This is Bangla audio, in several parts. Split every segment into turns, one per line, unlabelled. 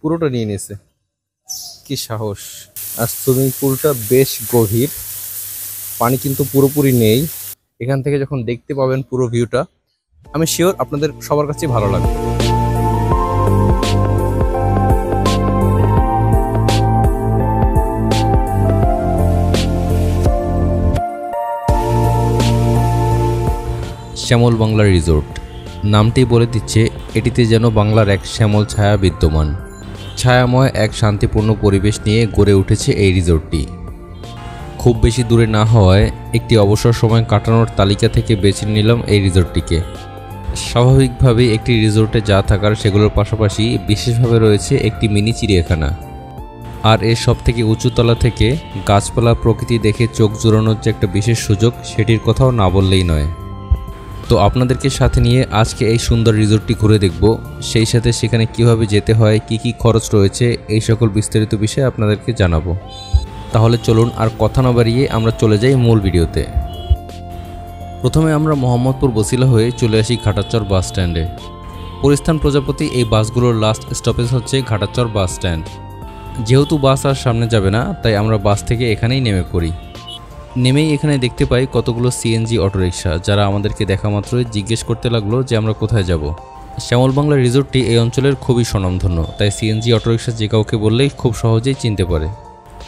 পুরোটা নিয়ে নিয়েছে, কি সাহস। আর সুইমিং পুলটা বেশ গভীর, পানি কিন্তু পুরোপুরি নেই। এখান থেকে যখন দেখতে পাবেন পুরো ভিউটা, আমি শিওর আপনাদের সবার কাছেই ভালো লাগবে। শ্যামল বাংলা রিসোর্ট নামটি বলে দিচ্ছে এটিতে যেন বাংলার এক শ্যামল ছায়া বিদ্যমান। ছায়াময় এক শান্তিপূর্ণ পরিবেশ নিয়ে গড়ে উঠেছে এই রিসোর্টটি। খুব বেশি দূরে না হওয়ায় একটি অবসর সময় কাটানোর তালিকা থেকে বেছে নিলাম এই রিসোর্টটিকে। স্বাভাবিকভাবেই একটি রিসোর্টে যা থাকার সেগুলোর পাশাপাশি বিশেষভাবে রয়েছে একটি মিনি চিড়িয়াখানা। আর এর সব থেকে উঁচুতলা থেকে গাছপালা প্রকৃতি দেখে চোখ জোড়ানোর যে একটা বিশেষ সুযোগ, সেটির কথাও না বললেই নয়। তো আপনাদেরকে সাথে নিয়ে আজকে এই সুন্দর রিসোর্টটি ঘুরে দেখব, সেই সাথে সেখানে কিভাবে যেতে হয়, কি কি খরচ রয়েছে, এই সকল বিস্তারিত বিষয়ে আপনাদেরকে জানাবো। তাহলে চলুন আর কথা না বাড়িয়ে আমরা চলে যাই মূল ভিডিওতে। প্রথমে আমরা মোহাম্মদপুর বসিলা হয়ে চলে আসি ঘাটাচর বাস স্ট্যান্ডে। পরিস্থান প্রজাপতি এই বাসগুলোর লাস্ট স্টপেজ হচ্ছে ঘাটাচর বাস স্ট্যান্ড। যেহেতু বাস আর সামনে যাবে না, তাই আমরা বাস থেকে এখানেই নেমে পড়ি। নেমেই এখানে দেখতে পাই কতগুলো সিএনজি অটোরিকশা, যারা আমাদেরকে দেখা মাত্রই জিজ্ঞেস করতে লাগলো যে আমরা কোথায় যাব। শ্যামল বাংলা রিসোর্টটি এই অঞ্চলের খুবই স্বনামধন্য, তাই সিএনজি অটোরিকশা যে কাউকে বললেই খুব সহজেই চিনতে পারে।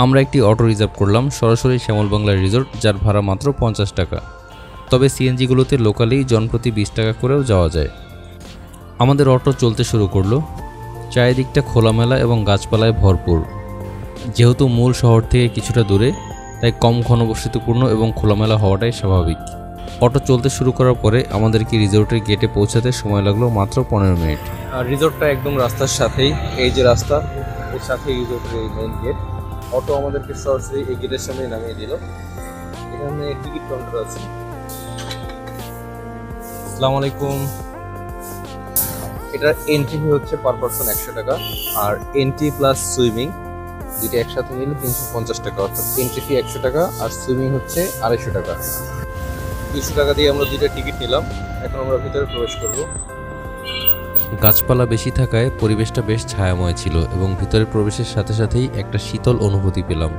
আমরা একটি অটো রিজার্ভ করলাম সরাসরি শ্যামল বাংলা রিসোর্ট, যার ভাড়া মাত্র 50 টাকা। তবে সিএনজিগুলোতে লোকালি জনপ্রতি 20 টাকা করেও যাওয়া যায়। আমাদের অটো চলতে শুরু করলো। চারিদিকটা খোলামেলা এবং গাছপালায় ভরপুর। যেহেতু মূল শহর থেকে কিছুটা দূরে, তাই কম ঘনবসতিপূর্ণ এবং খোলামেলা হওয়াটাই স্বাভাবিক। অটো চলতে শুরু করার পরে আমাদেরকে রিসোর্টের গেটে পৌঁছাতে সময় লাগলো মাত্র 15 মিনিট। আর রিসোর্টটা একদম রাস্তার সাথেই, এই যে রাস্তা, এর সাথে রিসোর্টের এই মেইন গেট। অটো আমাদেরকে সরাসরি এই গেটের সামনে নামিয়ে দিল। এখানে টিকিট কাউন্টার আছে। আসসালামু আলাইকুম। এটার এন্ট্রি ফি হচ্ছে পার পারসন 100 টাকা, আর এন্ট্রি প্লাস সুইমিং দুটো একসাথে নিলে 350 টাকা। অর্থাৎ এন্ট্রি ফি 100 টাকা আর সুইমিং হচ্ছে 250 টাকা। 200 টাকা দিয়ে আমরা দুইটা টিকিট নিলাম। এখন আমরা ভিতরে প্রবেশ করব। গাছপালা বেশি থাকায় পরিবেশটা বেশ ছায়াময় ছিল এবং ভিতরে প্রবেশের সাথে সাথেই একটা শীতল অনুভূতি পেলাম।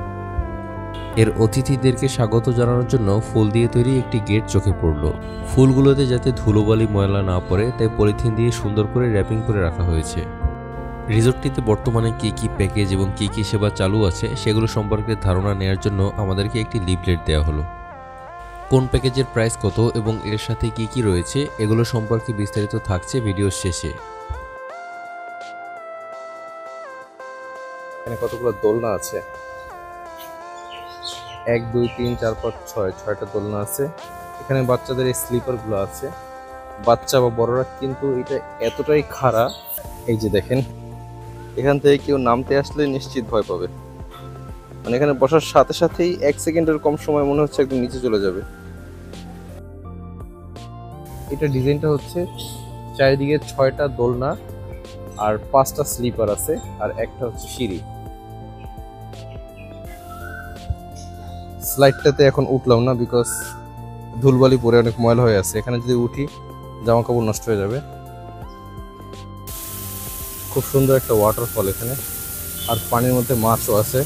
এর অতিথিদেরকে স্বাগত জানানোর জন্য ফুল দিয়ে তৈরি একটি গেট চোখে পড়ল। ফুলগুলোতে যাতে ধুলোবালি ময়লা না পড়ে, তাই পলিথিন দিয়ে সুন্দর করে র্যাপিং করে রাখা হয়েছে। রিসোর্টটিতে বর্তমানে কী কী প্যাকেজ এবং কী কী সেবা চালু আছে সেগুলো সম্পর্কে ধারণা নেওয়ার জন্য আমাদেরকে একটি লিফলেট দেওয়া হলো। কোন প্যাকেজের প্রাইস কত এবং এর সাথে কী কী রয়েছে এগুলো সম্পর্কে বিস্তারিত থাকছে ভিডিওর শেষে। এখানে কতগুলো দোলনা আছে, 1 2 3 4 5 6 6টা দোলনা আছে। এখানে বাচ্চাদের এই স্লিপারগুলো আছে। বাচ্চা বা বড়রা কিন্তু এটা এতটাই খাড়া, এই যে দেখেন, এখান থেকে কেউ নামতে আসলে নিশ্চিত ভয় পাবে। মানে এখানে বসার সাথে সাথেই 1 সেকেন্ডের কম সময় মনে হচ্ছে একদম নিচে চলে যাবে। এটা ডিজাইনটা হচ্ছে চারিদিকে 6টা দোলনা আর 5টা স্লিপার আছে, আর একটা হচ্ছে সিঁড়ি। স্লাইডটাতে এখন উঠলাম না, বিকজ ধুলবালি পরে অনেক ময়লা হয়ে আছে। এখানে যদি উঠি জামা কাপড় নষ্ট হয়ে যাবে। খুব সুন্দর একটা ওয়াটারফল এখানে, আর পানির মধ্যে মাছও আছে।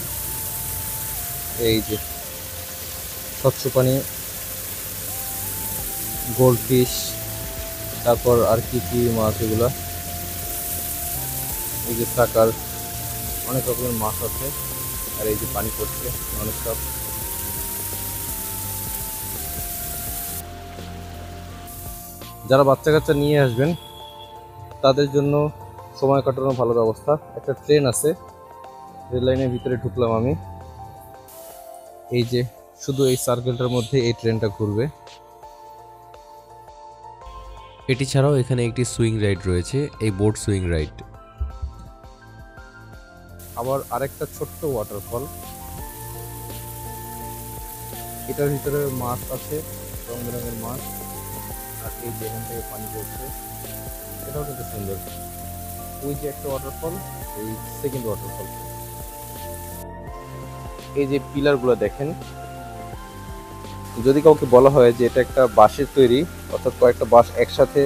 এই যে স্বচ্ছ পানি, গোল্ডফিশ, তারপর আর কি কি মাছ এগুলা, এই যে সাকার, অনেক রকমের মাছ আছে। আর এই যে পানি পড়ছে অনেক সব। যারা বাচ্চা কাচ্চা নিয়ে আসবেন তাদের জন্য সময় কাটানোর ভালো ব্যবস্থা। একটা ট্রেন আছে, রেল লাইনের ভিতরে ঢুকলাম আমি। এই যে শুধু এই সার্কেলটার মধ্যে এই ট্রেনটা ঘুরবে। এটি ছাড়াও এখানে একটি সুইং রাইড রয়েছে, এই বোট সুইং রাইড। আবার আরেকটা ছোট্ট ওয়াটারফল, এটার ভিতরে মাছ আছে, রং বেরঙের মাছ। আর এই যে এখান থেকে পানি পড়ছে, এটাও কিন্তু সুন্দর। ওই যে একটা ওয়াটারফল, এই সেকেন্ড ওয়াটারফল। এই যে পিলারগুলো দেখেন, যদি কাউকে বলা হয় যে এটা একটা বাঁশের তৈরি, অর্থাৎ কয়েকটা বাঁশ একসাথে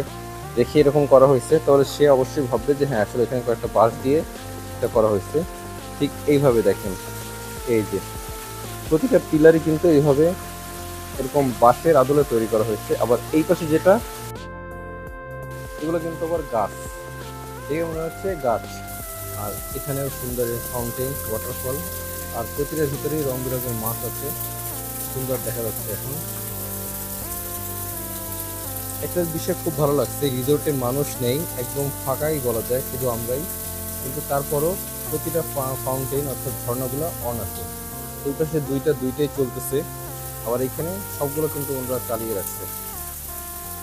রেখে এরকম করা হয়েছে, তাহলে সে অবশ্যই ভাববে যে হ্যাঁ আসলে এখানে কয়েকটা বাঁশ দিয়ে
লেকটা করা হয়েছে ঠিক এইভাবে দেখেন। এই যে প্রতিটা পিলারই কিন্তু এইভাবে এরকম বাঁশের আদলে তৈরি করা হয়েছে। আবার এই পাশে যেটা, এগুলো কিন্তু আবার গাছ, দেখে মনে হচ্ছে গাছ। আর এখানেও সুন্দর ফাউন্টেন, ওয়াটারফল, আর প্রতিটার ভিতরেই রং বেরঙের মাছ আছে, সুন্দর দেখা যাচ্ছে। এখন একটা বিষয় খুব ভালো লাগছে, রিসোর্টে মানুষ নেই, একদম ফাঁকাই বলা যায়, শুধু আমরাই। কিন্তু তারপরও প্রতিটা ফাউন্টেন অর্থাৎ ঝর্ণাগুলো অন আছে। ওই পাশে দুইটাই চলতেছে, আবার এখানে সবগুলো কিন্তু ওনারা চালিয়ে রাখছে,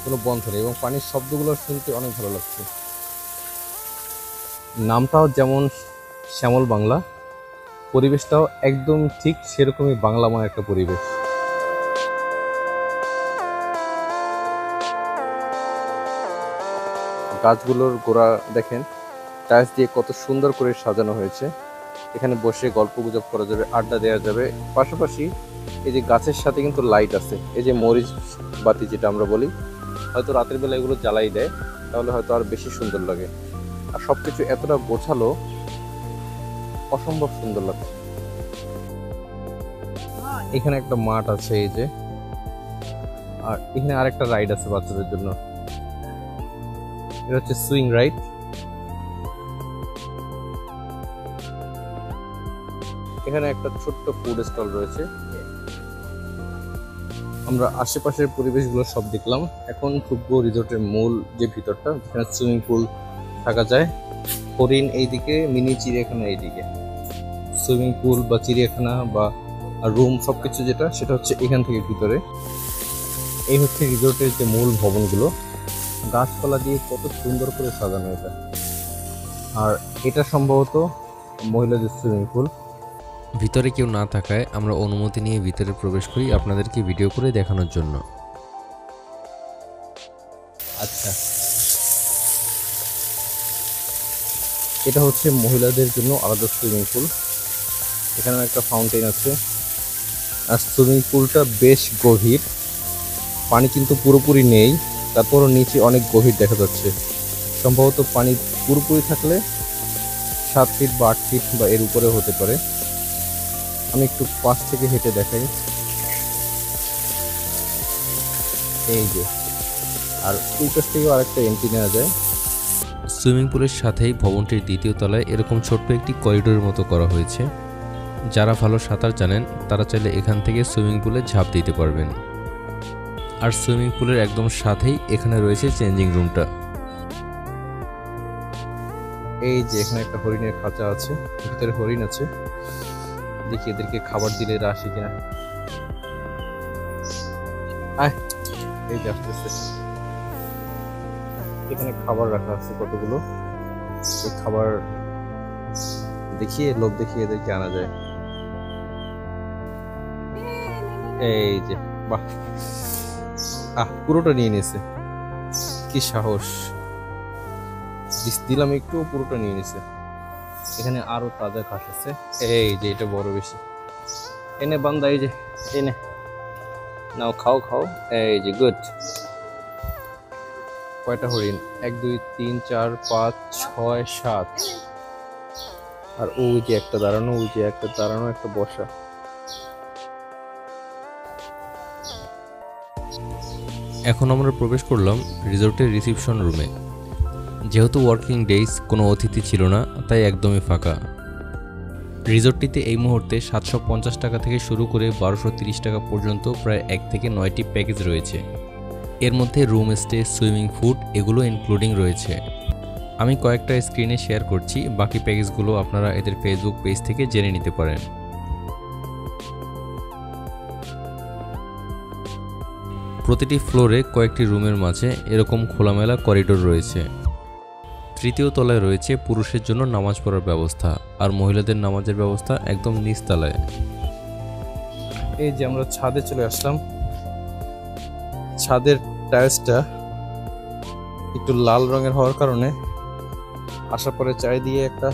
কোনো বন্ধ নেই, এবং পানির শব্দগুলো শুনতে অনেক ভালো লাগছে। নামটাও যেমন শ্যামল বাংলা, পরিবেশটাও একদম ঠিক সেরকমই বাংলাময় একটা পরিবেশ। গাছগুলোর গোড়া দেখেন, টাইলস দিয়ে কত সুন্দর করে সাজানো হয়েছে। এখানে বসে গল্প গুজব করা যাবে, আড্ডা দেওয়া যাবে। পাশাপাশি এই যে গাছের সাথে কিন্তু লাইট আছে, এই যে মরিচ বাতি যেটা আমরা বলি, হয়তো রাতের বেলা এগুলো জ্বালাই দেয়, তাহলে হয়তো আর বেশি সুন্দর লাগে। আর সবকিছু এতটা গোছালো, অসম্ভব সুন্দর লাগছে। এখানে একটা মাঠ আছে, এই যে, আর এখানে আরেকটা রাইড আছে বাচ্চাদের জন্য, এটা হচ্ছে সুইং রাইড। এখানে একটা ছোট্ট ফুড স্টল রয়েছে। আমরা আশেপাশের পরিবেশগুলো সব দেখলাম। এখন ঢুকবো রিসোর্টের মূল যে ভিতরটা, যেখানে সুইমিং পুল থাকা যায়। হরিণ এইদিকে, মিনি চিড়িয়াখানা এইদিকে। সুইমিং পুল বা চিড়িয়াখানা বা রুম সবকিছু যেটা, সেটা হচ্ছে এখান থেকে ভিতরে। এই হচ্ছে রিসোর্টের যে মূল ভবনগুলো, গাছপালা দিয়ে কত সুন্দর করে সাজানো এটা। আর এটা সম্ভবত মহিলাদের সুইমিং পুল।
ভিতরে কেউ না থাকায় আমরা অনুমতি নিয়ে ভিতরে প্রবেশ করি আপনাদেরকে ভিডিও করে দেখানোর জন্য।
আচ্ছা, এটা হচ্ছে মহিলাদের জন্য আলাদা সুইমিং পুল। এখানে একটা ফাউন্টেন আছে, আর সুইমিং পুলটা বেশ গভীর, পানি কিন্তু পুরোপুরি নেই, তারপরও নিচে অনেক গভীর দেখা যাচ্ছে। সম্ভবত পানি পুরোপুরি থাকলে 7 ফিট বা 8 ফিট বা এর উপরে হতে পারে। আমি একটু পাশ থেকে হেঁটে দেখাই। এই যে, আর ওই পাশ থেকেও আরেকটা এন্ট্রি নেওয়া যায়।
সুইমিং পুলের সাথেই ভবনটির দ্বিতীয় তলায় এরকম ছোট্ট একটি করিডোরের মতো করা হয়েছে। যারা ভালো সাঁতার জানেন তারা চাইলে এখান থেকে সুইমিং পুলে ঝাঁপ দিতে পারবেন। আর সুইমিং পুলের একদম সাথেই এখানে রয়েছে চেঞ্জিং রুমটা।
এই যে এখানে একটা হরিণের খাঁচা আছে, ভিতরে হরিণ আছে। দেখি এদেরকে খাবার দিলে এরা আসে কিনা। এই যে আসতেছে, এখানে খাবার রাখা আছে কতগুলো। এই খাবার দেখিয়ে, লোভ দেখিয়ে এদেরকে আনা যায়। এই যে, বাহ, পুরোটা নিয়ে নিয়েছে, কি সাহস! দিলাম একটু, পুরোটা নিয়ে নিছে। এখানে আরো তাজা ঘাস আছে। এই যে এটা বড় বেশি, এনে বান্দা, এই যে এনে নাও, খাও খাও। এই যে গুড। কয়টা হরিণ? 1 2 3 4 5 6 7। আর ওই যে একটা দাঁড়ানো, ওই যে একটা দাঁড়ানো, একটা বসা।
এখন আমরা প্রবেশ করলাম রিসোর্টের রিসিপশন রুমে। যেহেতু ওয়ার্কিং ডেইজ, কোনো অতিথি ছিল না, তাই একদমই ফাঁকা। রিসোর্টটিতে এই মুহূর্তে 750 টাকা থেকে শুরু করে 1230 টাকা পর্যন্ত প্রায় 1 থেকে 9টি প্যাকেজ রয়েছে। এর মধ্যে রুম স্টে, সুইমিং, ফুড এগুলো ইনক্লুডিং রয়েছে। আমি কয়েকটা স্ক্রিনে শেয়ার করছি, বাকি প্যাকেজগুলো আপনারা এদের ফেসবুক পেজ থেকে জেনে নিতে পারেন। প্রতিটি ফ্লোরে কয়েকটি রুমের মাঝে এরকম খোলামেলা করিডোর রয়েছে। তৃতীয় তলায় রয়েছে পুরুষের জন্য নামাজ পড়ার ব্যবস্থা, আর মহিলাদের নামাজের ব্যবস্থা একদম নিচ তলায়।
এই যে আমরা ছাদে চলে আসলাম। ছাদের টাইলসটা একটু লাল রঙের হওয়ার কারণে আসার পরে চারিদিকে একটা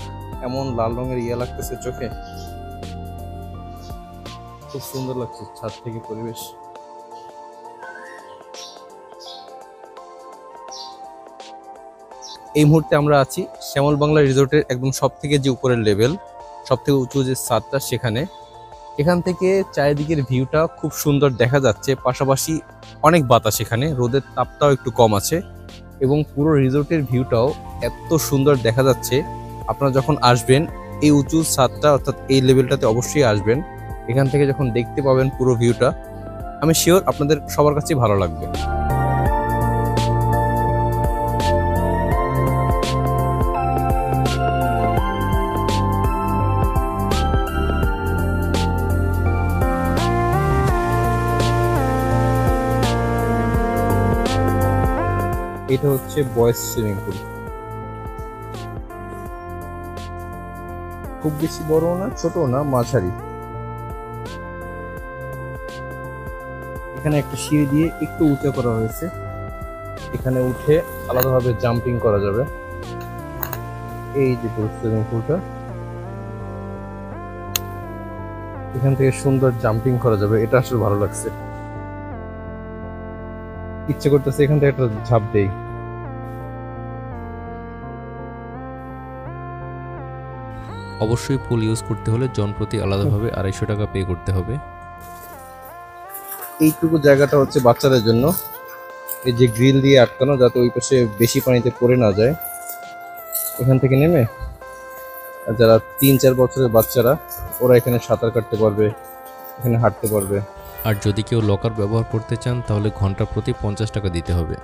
এমন লাল রঙের ইয়া লাগতেছে চোখে, খুব সুন্দর লাগছে ছাদ থেকে পরিবেশ। এই মুহূর্তে আমরা আছি শ্যামল বাংলা রিসোর্টের একদম সব থেকে যে উপরের লেভেল, সব থেকে উঁচু যে ছাদটা সেখানে। এখান থেকে চারিদিকের ভিউটা খুব সুন্দর দেখা যাচ্ছে, পাশাপাশি অনেক বাতাস, এখানে রোদের তাপটাও একটু কম আছে এবং পুরো রিসোর্টের ভিউটাও এত সুন্দর দেখা যাচ্ছে। আপনারা যখন আসবেন এই উঁচু ছাদটা অর্থাৎ এই লেভেলটাতে অবশ্যই আসবেন। এখান থেকে যখন দেখতে পাবেন পুরো ভিউটা, আমি শিওর আপনাদের সবার কাছেই ভালো লাগবে। এটা হচ্ছে বয়েজ সুইমিং পুল, খুব বেশি বড় না, ছোট না, মাঝারি। এখানে একটা সিঁড়ি দিয়ে একটু উঁচু করা হয়েছে, এখানে উঠে আলাদাভাবে জাম্পিং করা যাবে। এই যে সুইমিং পুলটা, এখান থেকে সুন্দর জাম্পিং করা যাবে, এটা আসলে ভালো লাগছে। ইচ্ছে করতেছে এখান থেকে একটা ঝাঁপ দেই।
অবশ্যই পুল ইউজ করতে হলে জন প্রতি আলাদাভাবে 250 টাকা পে করতে হবে।
এইটুকু জায়গাটা হচ্ছে বাচ্চাদের জন্য, এই যে গ্রিল দিয়ে আটকানো, যাতে ওই পাশে বেশি পানিতে পড়ে না যায়। এখান থেকে নেমে যারা 3-4 বছরের বাচ্চারা, ওরা এখানে সাঁতার কাটতে পারবে, এখানে হাঁটতে পারবে।
আর যদি কেউ লকার ব্যবহার করতে চান তাহলে ঘন্টা প্রতি 50 টাকা দিতে হবে।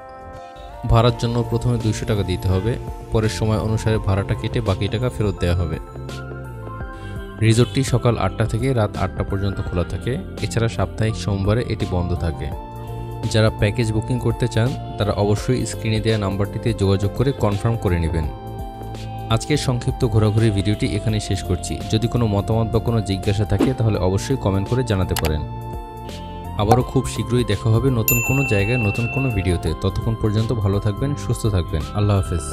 ভাড়ার জন্য প্রথমে 200 টাকা দিতে হবে, পরের সময় অনুসারে ভাড়াটা কেটে বাকি টাকা ফেরত দেওয়া হবে। রিসোর্টটি সকাল 8টা থেকে রাত 8টা পর্যন্ত খোলা থাকে, এছাড়া সাপ্তাহিক সোমবারে এটি বন্ধ থাকে। যারা প্যাকেজ বুকিং করতে চান তারা অবশ্যই স্ক্রিনে দেওয়া নাম্বারটিতে যোগাযোগ করে কনফার্ম করে নেবেন। আজকের সংক্ষিপ্ত ঘোরাঘুরি ভিডিওটি এখানেই শেষ করছি। যদি কোনো মতামত বা কোনো জিজ্ঞাসা থাকে তাহলে অবশ্যই কমেন্ট করে জানাতে পারেন। আবারও খুব শীঘ্রই দেখা হবে নতুন কোনো জায়গায় নতুন কোনো ভিডিওতে। ততক্ষণ পর্যন্ত ভালো থাকবেন, সুস্থ থাকবেন। আল্লাহ হাফেজ।